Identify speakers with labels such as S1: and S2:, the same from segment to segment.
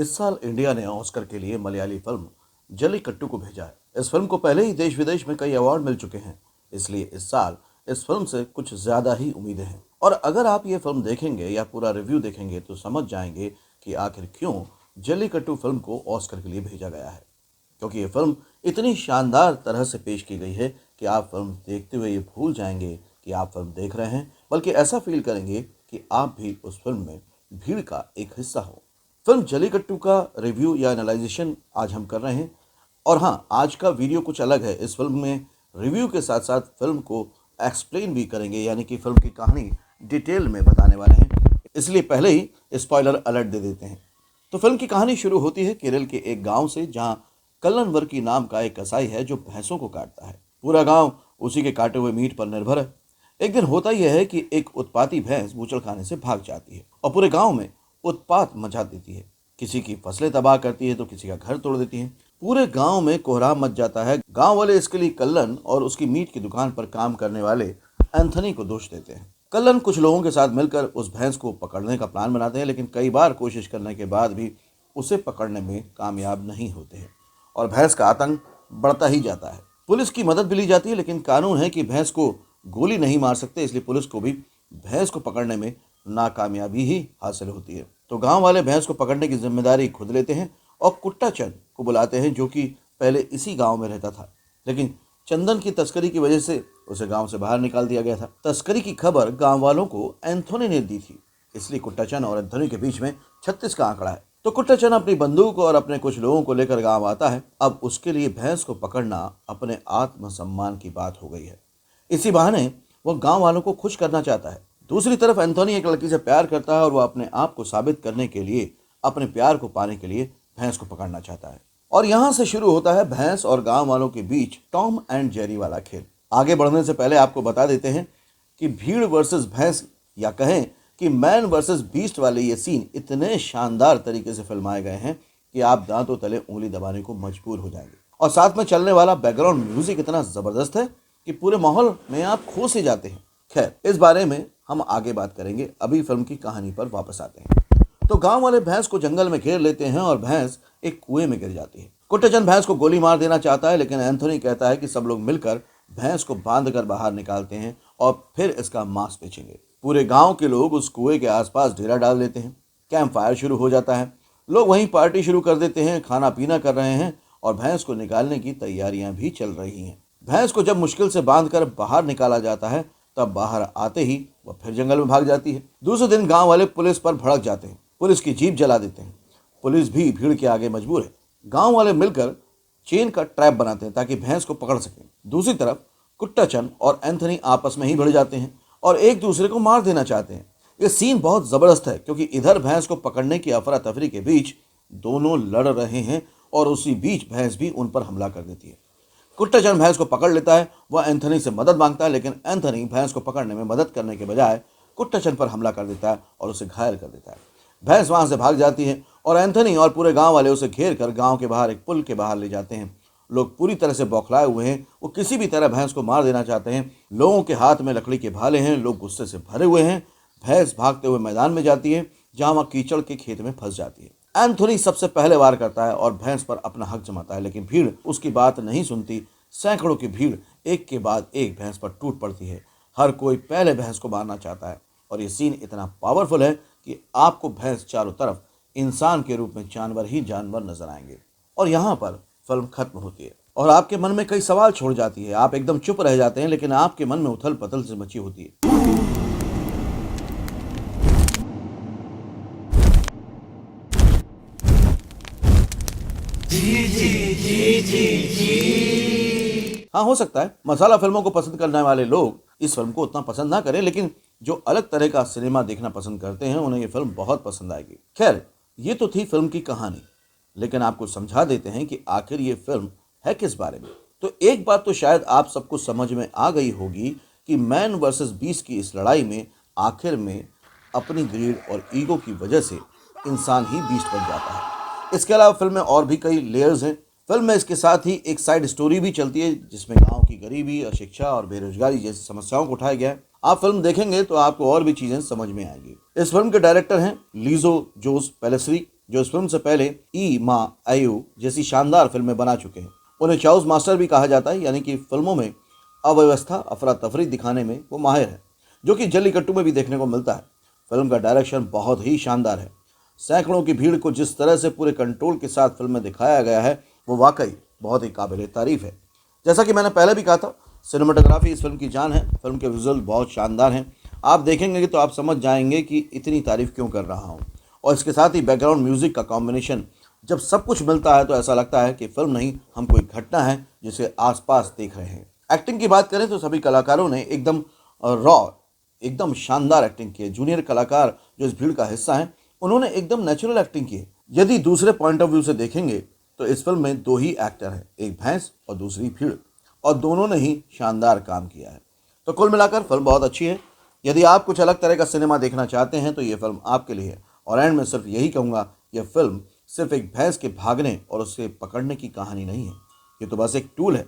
S1: इस साल इंडिया ने ऑस्कर के लिए मलयाली फिल्म जल्लीकट्टू को भेजा है। इस फिल्म को पहले ही देश विदेश में कई अवार्ड मिल चुके हैं, इसलिए इस साल इस फिल्म से कुछ ज्यादा ही उम्मीदें हैं। और अगर आप ये फिल्म देखेंगे या पूरा रिव्यू देखेंगे तो समझ जाएंगे कि आखिर क्यों जल्लीकट्टू फिल्म को ऑस्कर के लिए भेजा गया है। क्योंकि ये फिल्म इतनी शानदार तरह से पेश की गई है कि आप फिल्म देखते हुए ये भूल जाएंगे कि आप फिल्म देख रहे हैं, बल्कि ऐसा फील करेंगे कि आप भी उस फिल्म में भीड़ का एक हिस्सा हो। फिल्म जल्लीकट्टू का रिव्यू या एनालाइजेशन आज हम कर रहे हैं। और हाँ, आज का वीडियो कुछ अलग है। इस फिल्म में रिव्यू के साथ साथ फिल्म को एक्सप्लेन भी करेंगे, यानी कि फिल्म की कहानी डिटेल में बताने वाले हैं। इसलिए पहले ही स्पॉइलर अलर्ट दे देते हैं। तो फिल्म की कहानी शुरू होती है केरल के एक गांव से, जहां कल्लन वर्की नाम का एक कसाई है जो भैंसों को काटता है। पूरा गांव उसी के काटे हुए मीट पर निर्भर है। एक दिन होता यह है कि एक उत्पाती भैंस बूचड़खाने से भाग जाती है और पूरे गांव में उत्पात मचा देती है। किसी की फसलें तबाह करती है तो किसी का घर तोड़ देती है। पूरे गांव में कोहराम मच जाता है। गांव वाले इसके लिए कल्लन और उसकी मीट की दुकान पर काम करने वाले एंथनी को दोष देते हैं। कल्लन कुछ लोगों के साथ मिलकर उस भैंस को पकड़ने का प्लान बनाते हैं, लेकिन कई बार कोशिश करने के बाद भी उसे पकड़ने में कामयाब नहीं होते हैं और भैंस का आतंक बढ़ता ही जाता है। पुलिस की मदद भी ली जाती है, लेकिन कानून है कि भैंस को गोली नहीं मार सकते, इसलिए पुलिस को भी भैंस को पकड़ने में नाकामयाबी ही हासिल होती है। तो गांव वाले भैंस को पकड़ने की जिम्मेदारी खुद लेते हैं और कुट्टा चंद को बुलाते हैं, जो कि पहले इसी गांव में रहता था, लेकिन चंदन की तस्करी की वजह से उसे गांव से बाहर निकाल दिया गया था। तस्करी की खबर गांव वालों को एंथोनी ने दी थी, इसलिए कुट्टा चंद और एंथोनी के बीच में 36 का आंकड़ा है। तो कुट्टा चंद अपनी बंदूक और अपने कुछ लोगों को लेकर गांव आता है। अब उसके लिए भैंस को पकड़ना अपने आत्मसम्मान की बात हो गई है। इसी बहाने वह गांव वालों को खुश करना चाहता है। दूसरी तरफ एंथोनी एक लड़की से प्यार करता है और वह अपने आप को साबित करने के लिए, अपने प्यार को पाने के लिए भैंस को पकड़ना चाहता है। और यहाँ से शुरू होता है भैंस और गांव वालों के बीच टॉम एंड जेरी वाला खेल। आगे बढ़ने से पहले आपको बता देते हैं कि भीड़ वर्सेस भैंस, या कहें कि मैन वर्सेस बीस्ट वाले ये सीन इतने शानदार तरीके से फिल्माए गए हैं कि आप दांतों तले उंगली दबाने को मजबूर हो जाएंगे। और साथ में चलने वाला बैकग्राउंड म्यूजिक इतना जबरदस्त है कि पूरे माहौल में आप खो से जाते हैं। खैर, इस बारे में हम आगे बात करेंगे। अभी फिल्म की कहानी पर वापस आते हैं। तो गांव वाले भैंस को जंगल में घेर लेते हैं और भैंस एक कुएं में गिर जाती है। कुट्टचंद भैंस को गोली मार देना चाहता है, लेकिन एंथोनी कहता है कि सब लोग मिलकर भैंस को बांधकर बाहर निकालते हैं और फिर इसका मांस बेचेंगे। पूरे गांव के लोग उस कुएं के आसपास डेरा डाल देते हैं। कैंप फायर शुरू हो जाता है। लोग वहीं पार्टी शुरू कर देते हैं, खाना पीना कर रहे हैं और भैंस को निकालने की तैयारियां भी चल रही हैं। भैंस को जब मुश्किल से बांधकर बाहर निकाला जाता है, तब बाहर आते ही वह फिर जंगल में भाग जाती है। दूसरे दिन गांव वाले पुलिस पर भड़क जाते हैं, पुलिस की जीप जला देते हैं। पुलिस भी भीड़ के आगे मजबूर है। गांव वाले मिलकर चेन का ट्रैप बनाते हैं ताकि भैंस को पकड़ सकें। दूसरी तरफ कुट्टाचंद और एंथनी आपस में ही भिड़ जाते हैं और एक दूसरे को मार देना चाहते हैं। ये सीन बहुत जबरदस्त है, क्योंकि इधर भैंस को पकड़ने की अफरा तफरी के बीच दोनों लड़ रहे हैं और उसी बीच भैंस भी उन पर हमला कर देती है। कुट्टाचंद भैंस को पकड़ लेता है। वह एंथनी से मदद मांगता है, लेकिन एंथनी भैंस को पकड़ने में मदद करने के बजाय कुट्टाचंद पर हमला कर देता है और उसे घायल कर देता है। भैंस वहां से भाग जाती है और एंथनी और पूरे गांव वाले उसे घेर कर गांव के बाहर एक पुल के बाहर ले जाते हैं। लोग पूरी तरह से बौखलाए हुए हैं। वो किसी भी तरह भैंस को मार देना चाहते हैं। लोगों के हाथ में लकड़ी के भाले हैं। लोग गुस्से से भरे हुए हैं। भैंस भागते हुए मैदान में जाती है, जहां वह कीचड़ के खेत में फंस जाती है। एंथोनी सबसे पहले वार करता है और भैंस पर अपना हक जमाता है, लेकिन भीड़ उसकी बात नहीं सुनती। सैकड़ों की भीड़ एक के बाद एक भैंस पर टूट पड़ती है। हर कोई पहले भैंस को मारना चाहता है और ये सीन इतना पावरफुल है कि आपको भैंस चारों तरफ इंसान के रूप में जानवर ही जानवर नजर आएंगे। और यहाँ पर फिल्म खत्म होती है और आपके मन में कई सवाल छोड़ जाती है। आप एकदम चुप रह जाते हैं, लेकिन आपके मन में उथल पथल से मची होती है। हाँ, हो सकता है मसाला फिल्मों को पसंद करने वाले लोग इस फिल्म को उतना पसंद ना करें, लेकिन जो अलग तरह का सिनेमा देखना पसंद करते हैं उन्हें ये फिल्म बहुत पसंद आएगी। खैर, ये तो थी फिल्म की कहानी, लेकिन आपको समझा देते हैं कि आखिर ये फिल्म है किस बारे में। तो एक बात तो शायद आप सबको समझ में आ गई होगी कि मैन वर्सेस बीस्ट की इस लड़ाई में आखिर में अपनी ग्रीड और ईगो की वजह से इंसान ही बीस्ट बन जाता है। इसके अलावा फिल्म में और भी कई लेयर्स हैं। फिल्म में इसके साथ ही एक साइड स्टोरी भी चलती है, जिसमें गांव की गरीबी, अशिक्षा और बेरोजगारी जैसी समस्याओं को उठाया गया है। आप फिल्म देखेंगे तो आपको और भी चीजें समझ में आएंगी। इस फिल्म के डायरेक्टर हैं लीजो जोस पेलेस्री, जो इस फिल्म से पहले ई मा आयु जैसी शानदार फिल्में बना चुके हैं। उन्हें चाउस मास्टर भी कहा जाता है, यानी कि फिल्मों में अव्यवस्था अफरा तफरी दिखाने में वो माहिर है, जो कि जल्लीकट्टू में भी देखने को मिलता है। फिल्म का डायरेक्शन बहुत ही शानदार है। सैकड़ों की भीड़ को जिस तरह से पूरे कंट्रोल के साथ फिल्म में दिखाया गया है वो वाकई बहुत ही काबिल तारीफ है। जैसा कि मैंने पहले भी कहा था, सिनेमाटोग्राफी इस फिल्म की जान है। फिल्म के विजुअल बहुत शानदार हैं। आप देखेंगे तो आप समझ जाएंगे कि इतनी तारीफ क्यों कर रहा हूँ। और इसके साथ ही बैकग्राउंड म्यूजिक का कॉम्बिनेशन, जब सब कुछ मिलता है तो ऐसा लगता है कि फिल्म नहीं, हम कोई घटना है जिसे आसपास देख रहे हैं। एक्टिंग की बात करें तो सभी कलाकारों ने एकदम रॉ, एकदम शानदार एक्टिंग की है। जूनियर कलाकार जो इस भीड़ का हिस्सा हैं, उन्होंने एकदम नेचुरल एक्टिंग की है। यदि दूसरे पॉइंट ऑफ व्यू से देखेंगे तो इस फिल्म में दो ही एक्टर हैं, एक भैंस और दूसरी भीड़, और दोनों ने ही शानदार काम किया है। तो कुल मिलाकर फिल्म बहुत अच्छी है। यदि आप कुछ अलग तरह का सिनेमा देखना चाहते हैं तो ये फिल्म आपके लिए है। और एंड में सिर्फ यही कहूँगा, यह फिल्म सिर्फ एक भैंस के भागने और उसे पकड़ने की कहानी नहीं है। ये तो बस एक टूल है।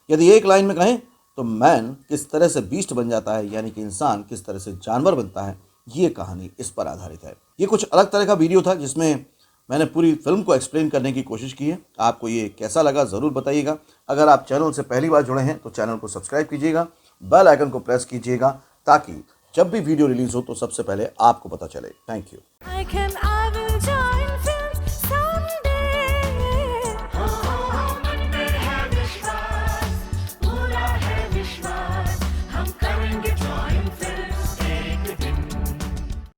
S1: यदि एक लाइन में कहें तो मैन किस तरह से बीस्ट बन जाता है, यानी कि इंसान किस तरह से जानवर बनता है, ये कहानी इस पर आधारित है। ये कुछ अलग तरह का वीडियो था जिसमें मैंने पूरी फिल्म को एक्सप्लेन करने की कोशिश की है। आपको ये कैसा लगा ज़रूर बताइएगा। अगर आप चैनल से पहली बार जुड़े हैं तो चैनल को सब्सक्राइब कीजिएगा, बेल आइकन को प्रेस कीजिएगा, ताकि जब भी वीडियो रिलीज हो तो सबसे पहले आपको पता चले। Thank you.